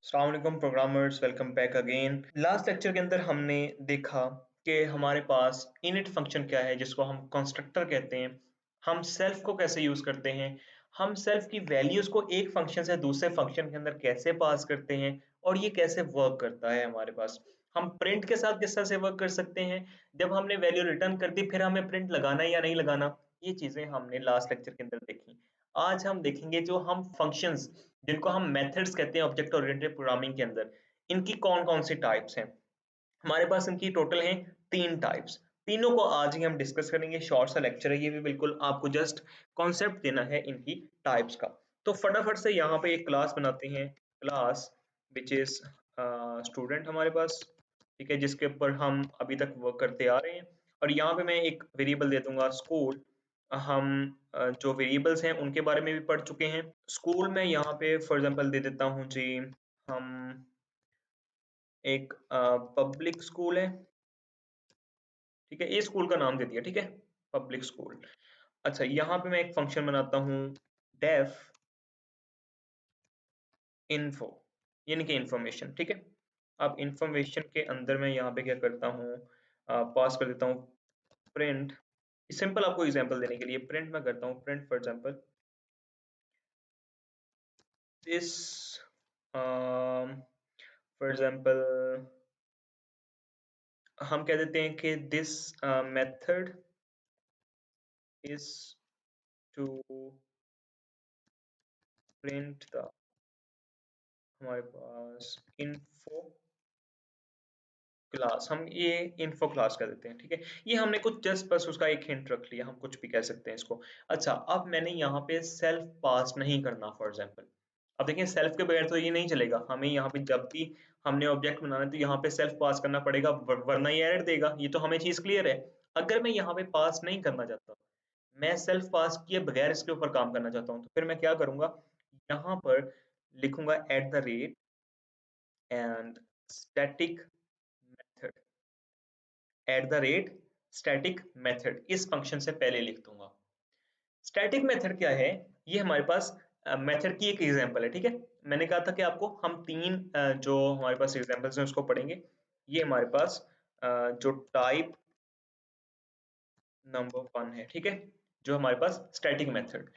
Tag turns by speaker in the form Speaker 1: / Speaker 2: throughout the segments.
Speaker 1: अस्सलाम वालेकुम programmers, welcome back again. Last lecture के अंदर हमने देखा कि हमारे पास इनिट फंक्शन क्या है जिसको हम कंस्ट्रक्टर कहते हैं। हम सेल्फ को कैसे यूज करते हैं, हम सेल्फ की वैल्यूज को एक फंक्शन से दूसरे फंक्शन के अंदर कैसे पास करते हैं और ये कैसे वर्क करता है हमारे पास। हम प्रिंट के साथ किस तरह से वर्क कर सकते हैं, जब हमने वैल्यू रिटर्न कर दी फिर हमें प्रिंट लगाना है या नहीं लगाना, ये चीजें हमने लास्ट लेक्चर के अंदर देखी। आज हम देखेंगे जो हम फंक्शंस जिनको हम मेथड्स कहते हैं ऑब्जेक्ट ओरिएंटेड प्रोग्रामिंग के अंदर, इनकी कौन कौन सी टाइप्स हैं। हमारे पास इनकी टोटल हैं 3 टाइप्स। तीनों को आज ही हम डिस्कस करेंगे। शॉर्ट सा लेक्चर है ये भी, बिल्कुल आपको जस्ट कॉन्सेप्ट देना है इनकी टाइप्स का। तो फटाफट से यहाँ पे एक क्लास बनाते हैं, क्लास विच इज स्टूडेंट हमारे पास, ठीक है, जिसके ऊपर हम अभी तक वर्क करते आ रहे हैं। और यहाँ पे मैं एक वेरिएबल दे दूंगा स्कूल। हम जो वेरिएबल्स हैं उनके बारे में भी पढ़ चुके हैं। स्कूल में यहाँ पे फॉर एग्जांपल दे देता हूँ जी, हम एक पब्लिक स्कूल है, ठीक है, ये स्कूल का नाम दे दिया, ठीक है, पब्लिक स्कूल। अच्छा, यहाँ पे मैं एक फंक्शन बनाता हूँ डेफ इन्फो, यानी कि इंफॉर्मेशन, ठीक है। अब इंफॉर्मेशन के अंदर मैं यहाँ पे क्या करता हूँ, पास कर देता हूँ प्रिंट। सिंपल आपको एग्जांपल देने के लिए प्रिंट मैं करता हूँ, print for example this, for example हम कह देते हैं कि this method is to print the, हमारे पास इन्फो क्लास, हम ये इन्फो क्लास कर देते हैं, ठीक है। ये हमने कुछ जस्ट बस उसका एक हिंट रख लिया, हम कुछ भी कह सकते हैं इसको। अच्छा, अब मैंने यहाँ पे सेल्फ पास नहीं करना फॉर एग्जांपल। अब देखिए सेल्फ के बगैर तो ये नहीं चलेगा, हमें यहाँ पे जब भी हमने ऑब्जेक्ट बनाना है तो यहाँ पे सेल्फ पास करना पड़ेगा, वरना ये एरर देगा। ये तो हमें चीज क्लियर है। अगर मैं यहाँ पे पास नहीं करना चाहता, मैं सेल्फ पास किए बगैर इसके ऊपर काम करना चाहता हूँ, तो फिर मैं क्या करूंगा, यहाँ पर लिखूंगा at the rate and static method, at the rate static method इस फंक्शन से पहले लिख दूंगा। स्टैटिक मेथड क्या है, ये हमारे पास मेथड की एक एग्जांपल है, ठीक है। मैंने कहा था कि आपको हम तीन जो हमारे पास एग्जांपल्स हैं उसको पढ़ेंगे। ये हमारे पास जो टाइप नंबर 1 है, ठीक है, जो हमारे पास स्टैटिक मेथड।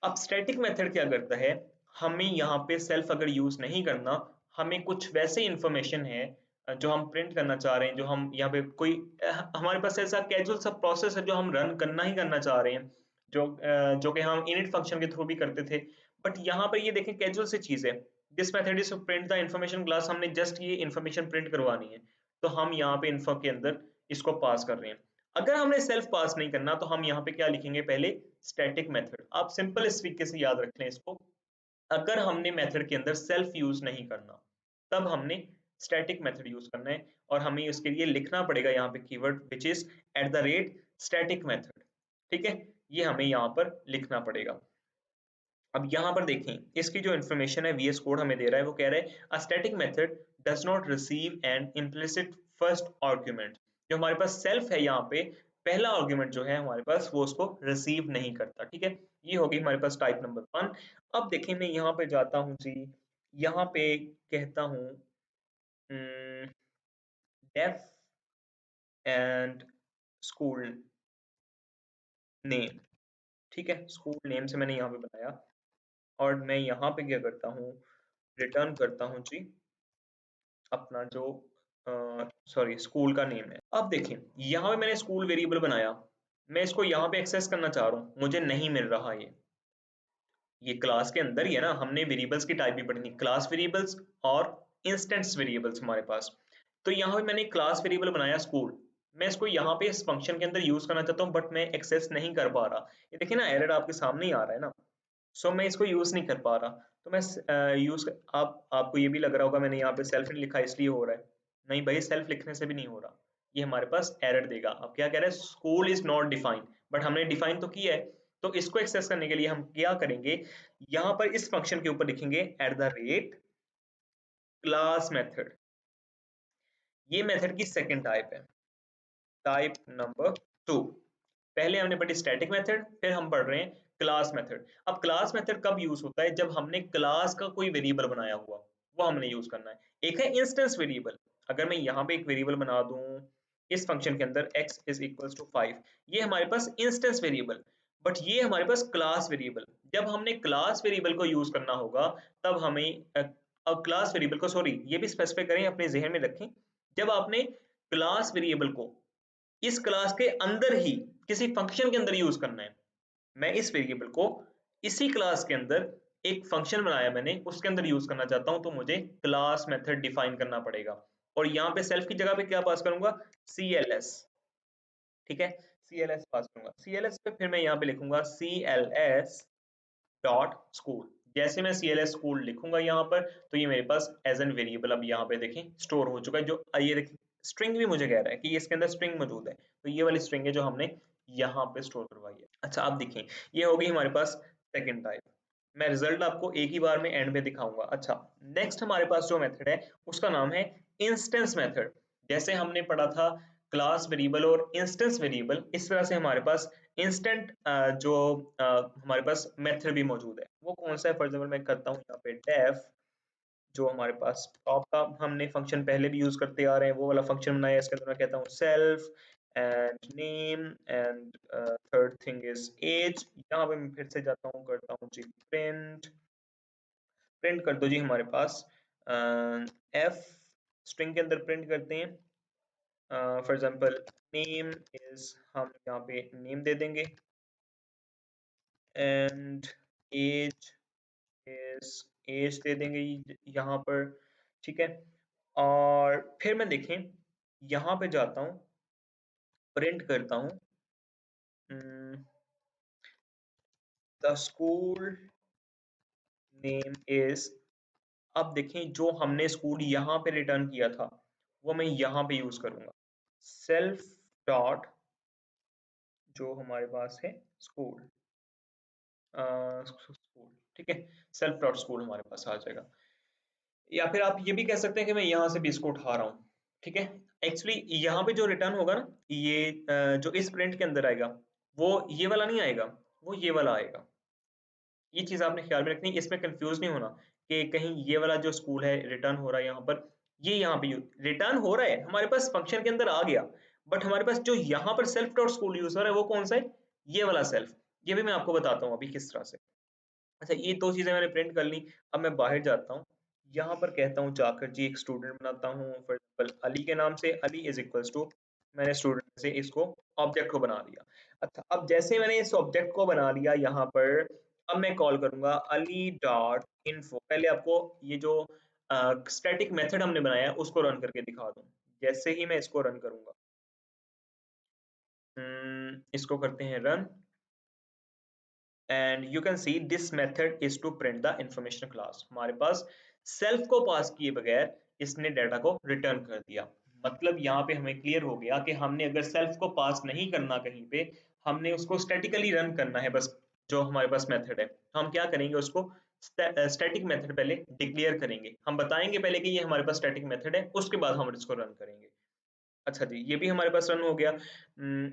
Speaker 1: अब स्टैटिक मेथड क्या करता है, हमें यहाँ पे सेल्फ अगर यूज नहीं करना, हमें कुछ वैसे इंफॉर्मेशन है जो हम प्रिंट करना चाह रहे हैं, जो हम यहाँ पे कोई हमारे पास ऐसा कैजुअल सा प्रोसेस है जो हम रन करना ही करना चाह रहे हैं, जो कि हम इनिट फंक्शन के थ्रू भी करते थे। बट यहाँ पर ये देखें कैजुअल सी चीज है, this method is to print the information class, हमने जस्ट ये इंफॉर्मेशन प्रिंट करवानी है, तो हम यहाँ पे इन्फो के अंदर इसको पास कर रहे हैं। अगर हमने सेल्फ पास नहीं करना तो हम यहाँ पे क्या लिखेंगे, पहले स्टैटिक मेथड। आप सिंपल इस तरीके से याद रख लें इसको, अगर हमने मेथड के अंदर सेल्फ यूज नहीं करना तब हमने स्टैटिक मेथड यूज करना है, और हमें उसके लिए लिखना पड़ेगा यहाँ पे keyword which is at the rate static method, ठीक है, ये हमें यहाँ पर लिखना पड़ेगा। अब यहाँ पर देखें इसकी जो इन्फॉर्मेशन है, वीएस कोड हमें दे रहा है, वो कह रहा है a static method does not receive an implicit first argument. जो हमारे पास सेल्फ है यहाँ पे, पहला आर्गुमेंट जो है हमारे पास वो उसको रिसीव नहीं करता, ठीक है। ये होगी हमारे पास टाइप नंबर 1। अब देखें मैं यहाँ पे जाता हूँ जी, यहाँ पे कहता हूँ डेफ एंड स्कूल नेम, ठीक है, स्कूल नेम से मैंने यहाँ पे बनाया, और मैं यहाँ पे क्या करता हूँ, रिटर्न करता हूँ जी अपना जो सॉरी स्कूल का नेम है। अब देखें यहाँ पे मैंने स्कूल वेरिएबल बनाया, मैं इसको यहाँ पे एक्सेस करना चाह रहा हूँ, मुझे नहीं मिल रहा ये क्लास के अंदर ही है ना, हमने वेरिएबल्स की टाइप भी पढ़ी थी, क्लास वेरिएबल्स और इंस्टेंस वेरिएबल्स हमारे पास। तो यहाँ पे मैंने क्लास वेरिएबल बनाया स्कूल, मैं इसको यहाँ पे इस फंक्शन के अंदर यूज करना चाहता हूँ बट मैं एक्सेस नहीं कर पा रहा। ये देखिए ना एरर आपके सामने ही आ रहा है ना, सो मैं इसको यूज नहीं कर पा रहा। तो मैं यूज आप आपको ये भी लग रहा होगा मैंने यहाँ पे सेल्फ नहीं लिखा इसलिए हो रहा है, नहीं भाई सेल्फ लिखने से भी नहीं हो रहा, ये हमारे पास एरर देगा। अब क्या कह रहा है, school is not defined, but हमने डिफाइन तो किया है। तो इसको एक्सेस करने के लिए हम क्या करेंगे, यहाँ पर इस फंक्शन के ऊपर लिखेंगे at the rate class method, ये मेथड की सेकंड टाइप है, टाइप नंबर 2। पहले हमने पढ़ी स्टैटिक मेथड, फिर हम पढ़ रहे हैं क्लास मेथड। अब क्लास मेथड कब यूज होता है, जब हमने क्लास का कोई वेरिएबल बनाया हुआ, वो हमने यूज करना है। एक है इंस्टेंस वेरिएबल, अगर मैं यहाँ पे एक वेरिएबल बना दूं इस फंक्शन के अंदर x इज इक्वल्स टू 5, ये हमारे पास इंस्टेंस वेरिएबल, बट ये हमारे पास क्लास वेरिएबल। जब हमने क्लास वेरिएबल को यूज करना होगा तब हमें अब क्लास वेरिएबल को, सॉरी ये भी स्पेसिफाई करें, अपने जहन में रखें, जब आपने क्लास वेरिएबल को इस क्लास के अंदर ही किसी फंक्शन के अंदर यूज करना है। मैं इस वेरिएबल को इसी क्लास के अंदर एक फंक्शन बनाया मैंने, उसके अंदर यूज करना चाहता हूं, तो मुझे क्लास मेथड डिफाइन करना पड़ेगा। और यहाँ पे सेल्फ की जगह पे क्या पास करूंगा, CLS। ठीक है, CLS पास करूंगा। CLS पे फिर मैं यहाँ पे लिखूंगा CLS डॉट स्कूल। जैसे मैं CLS स्कूल लिखूंगा यहाँ पर, तो ये मेरे पास एज एन वेरिएबल अब यहाँ पे देखें स्टोर हो चुका है। जो ये देखिए स्ट्रिंग भी मुझे कह रहा है कि इसके अंदर स्ट्रिंग मौजूद है, तो ये वाली स्ट्रिंग है जो हमने यहाँ पे स्टोर करवाई है। अच्छा अब देखें, ये होगी हमारे पास सेकंड टाइप। मैं रिजल्ट आपको एक ही बार में एंड में दिखाऊंगा। अच्छा, नेक्स्ट हमारे पास जो मेथड है उसका नाम है इंस्टेंस मेथड। जैसे हमने पढ़ा था क्लास वेरिएबल और इंस्टेंस वेरिएबल, इस तरह से हमारे पास इंस्टेंट जो हमारे पास मेथड भी मौजूद है। वो कौन सा है, फॉर एग्जांपल मैं करता हूँ यहाँ पे डेफ, जो हमारे पास टॉप का हमने फंक्शन पहले भी यूज करते आ रहे हैं वो वाला फंक्शन बनाया है। इसके अंदर मैं कहता हूँ self and name and third thing is age. यहाँ पे मैं फिर से जाता हूँ, करता हूँ जी प्रिंट, प्रिंट कर दो जी हमारे पास एफ स्ट्रिंग के अंदर प्रिंट करते हैं। फॉर एग्जांपल नेम इज, हम यहाँ पे नेम दे देंगे, एंड एज इज एज दे देंगे यहाँ पर। ठीक है, और फिर मैं देखें यहाँ पे जाता हूँ, प्रिंट करता हूँ द स्कूल नेम इज। अब देखें जो हमने स्कूल यहाँ पे रिटर्न किया था वो मैं यहाँ पे यूज करूंगा, सेल्फ डॉट जो हमारे पास है स्कूल, स्कूल। ठीक है, सेल्फ डॉट स्कूल हमारे पास आ जाएगा। या फिर आप ये भी कह सकते हैं कि मैं यहाँ से भी इसको उठा रहा हूँ। ठीक है, एक्चुअली यहाँ पे जो रिटर्न होगा ना, ये जो इस प्रिंट के अंदर आएगा वो ये वाला नहीं आएगा, वो ये वाला आएगा। ये चीज आपने ख्याल में रखनी है, इसमें कंफ्यूज नहीं होना कि कहीं ये वाला जो स्कूल है रिटर्न हो रहा है यहाँ पर, ये यहाँ पे रिटर्न हो रहा है हमारे पास फंक्शन के अंदर आ गया, बट हमारे पास जो यहाँ पर सेल्फ डॉट स्कूल यूज हो रहा है वो कौन सा है, ये वाला सेल्फ। ये भी मैं आपको बताता हूँ अभी किस तरह से। अच्छा, ये दो चीजें मैंने प्रिंट कर ली। अब मैं बाहर जाता हूँ, यहाँ पर कहता हूँ जाकर जी एक स्टूडेंट बनाता हूँ, फॉर एग्जाम्पल अली के नाम से, अली इज इक्वल्स टू, मैंने स्टूडेंट से इसको ऑब्जेक्ट को बना दिया। अच्छा, अब जैसे मैंने इस ऑब्जेक्ट को बना लिया यहाँ पर, अब मैं कॉल करूंगा अली डॉट इन्फो। पहले आपको ये जो स्टैटिक मेथड हमने बनाया है उसको रन करके दिखा दूं। जैसे ही मैं इसको रन करूंगा, इसको करते हैं run, and you can see this method is to print the information class. हमारे पास सेल्फ को पास किए बगैर इसने डाटा को रिटर्न कर दिया। मतलब यहाँ पे हमें क्लियर हो गया कि हमने अगर सेल्फ को पास नहीं करना कहीं पे, हमने उसको स्टैटिकली रन करना है बस। जो हमारे पास मेथड है, तो हम क्या करेंगे, उसको स्टैटिक मेथड पहले डिक्लेयर करेंगे। हम बताएंगे पहले कि ये हमारे पास स्टैटिक मेथड है, उसके बाद हम इसको रन करेंगे। अच्छा जी, ये भी हमारे पास रन हो गया।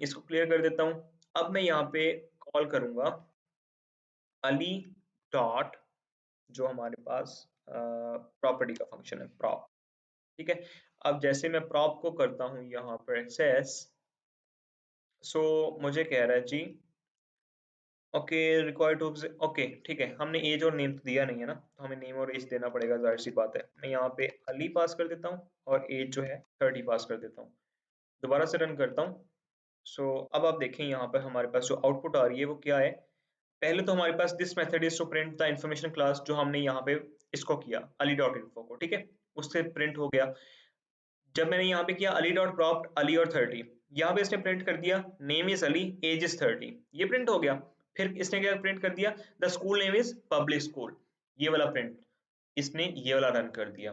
Speaker 1: इसको क्लियर कर देता हूँ। अब मैं यहाँ पे कॉल करूंगा अली डॉट जो हमारे पास प्रॉपर्टी का फंक्शन है प्रॉप। ठीक है, अब जैसे मैं प्रॉप को करता हूँ यहाँ पर एक्सेस, सो मुझे कह रहा है जी ओके रिक्वायर्ड टू, ओके ठीक है, हमने एज और नेम तो दिया नहीं है ना, तो हमें नेम और एज देना पड़ेगा, जाहिर सी बात है। मैं यहाँ पे अली पास कर देता हूँ और एज जो है 30 पास कर देता हूँ। दोबारा से रन करता हूँ। सो अब आप देखें यहाँ पर हमारे पास जो आउटपुट आ रही है वो क्या है। पहले तो हमारे पास this method is to print the information class, जो हमने यहाँ पे इसको किया अली डॉट इन्फो को, ठीक है, उससे प्रिंट हो गया। जब मैंने यहाँ पे किया अली डॉट प्रॉप्ट अली और 30, यहाँ पे इसने प्रिंट कर दिया name is Ali age is 30, ये प्रिंट हो गया। फिर इसने क्या प्रिंट कर दिया, the school name is public school, ये वाला प्रिंट इसने ये वाला रन कर दिया।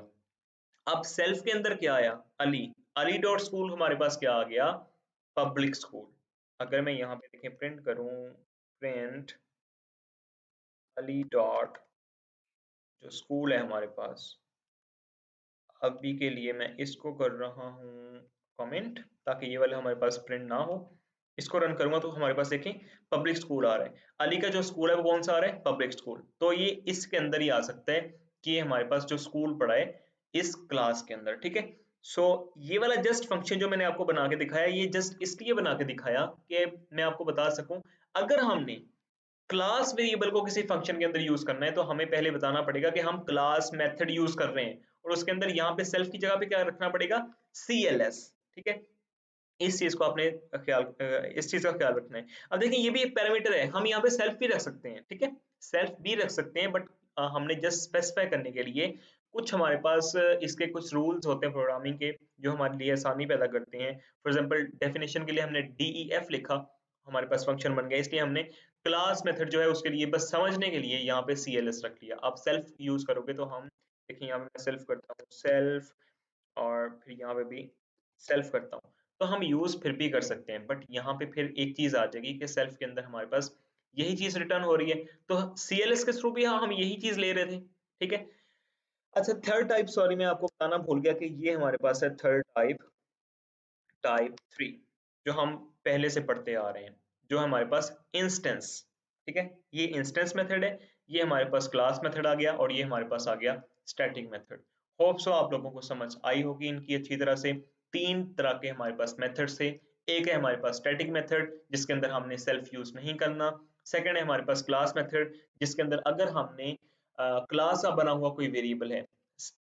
Speaker 1: अब सेल्फ के अंदर क्या आया, अली, अली डॉट स्कूल हमारे पास क्या आ गया, पब्लिक स्कूल। अगर मैं यहाँ पे देखें प्रिंट करूं, प्रिंट अली डॉट जो स्कूल है हमारे पास, अभी के लिए मैं इसको कर रहा हूँ कमेंट, ताकि ये वाले हमारे पास प्रिंट ना हो। इसको रन करूंगा तो हमारे पास देखें पब्लिक स्कूल आ रहा है। अली का जो स्कूल है वो कौन सा आ रहा है, पब्लिक स्कूल। तो ये इसके अंदर ही आ सकता है कि ये हमारे पास जो स्कूल पड़ा है इस क्लास के अंदर, ठीक है। सो ये वाला जस्ट फंक्शन जो मैंने आपको बना के दिखाया, ये जस्ट इसलिए बना के दिखाया कि मैं आपको बता सकूं, अगर हमने क्लास वेरिएबल को किसी फंक्शन के अंदर यूज करना है तो हमें पहले बताना पड़ेगा कि हम क्लास मेथड यूज कर रहे हैं, और उसके अंदर यहाँ पे सेल्फ की जगह पे क्या रखना पड़ेगा, CLS, ठीक है। इस चीज को आपने इस चीज का ख्याल रखना है। अब देखिए ये भी एक पैरामीटर है, हम यहाँ पे सेल्फ भी रख सकते हैं, ठीक है, सेल्फ भी रख सकते हैं, बट हमने जस्ट स्पेसिफाई करने के लिए कुछ हमारे पास इसके कुछ रूल्स होते हैं प्रोग्रामिंग के, जो हमारे लिए आसानी पैदा करते हैं। फॉर एग्जांपल डेफिनेशन के लिए हमने DEF लिखा, हमारे पास फंक्शन बन गया, इसलिए हमने क्लास मेथड जो है उसके लिए बस समझने के लिए यहाँ पे CLS रख लिया। आप सेल्फ यूज करोगे तो हम देखिए यहाँ पे मैं सेल्फ करता हूँ, सेल्फ, और फिर यहाँ पे भी सेल्फ करता हूँ, तो हम यूज फिर भी कर सकते हैं, बट यहाँ पे फिर एक चीज आ जाएगी कि सेल्फ के अंदर हमारे पास यही चीज रिटर्न हो रही है, तो CLS के थ्रू भी हम यही चीज ले रहे थे, ठीक है। अच्छा थर्ड टाइप, सॉरी मैं आपको बताना भूल गया कि ये हमारे पास है थर्ड टाइप, टाइप 3, जो हम पहले से पढ़ते आ रहे हैं, जो हमारे पास इंस्टेंस, ठीक है। ये इंस्टेंस मेथड है, ये हमारे पास क्लास मेथड आ गया, और ये हमारे पास आ गया स्टैटिक मेथड। होप सो आप लोगों को समझ आई होगी इनकी अच्छी तरह से। तीन तरह के हमारे पास मेथड्स थे, एक है हमारे पास स्टैटिक मेथड जिसके अंदर हमने सेल्फ यूज नहीं करना, सेकंड है हमारे पास क्लास मेथड जिसके अंदर अगर हमने क्लास का बना हुआ कोई वेरिएबल है,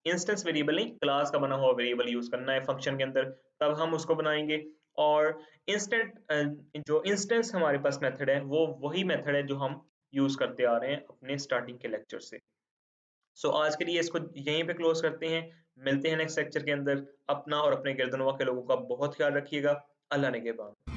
Speaker 1: इंस्टेंस वेरिएबल नहीं, क्लास का बना हुआ वेरिएबल यूज करना है फंक्शन के अंदर, तब हम उसको बनाएंगे। और जो इंस्टेंस हमारे पास मेथड है वो वही मेथड है जो हम यूज करते आ रहे हैं अपने स्टार्टिंग के लेक्चर से। सो आज के लिए इसको यहीं पे क्लोज करते हैं, मिलते हैं नेक्स्ट लेक्चर के अंदर। अपना और अपने गिरदनवा के लोगों का बहुत ख्याल रखिएगा। अल्लाह ने के बाद।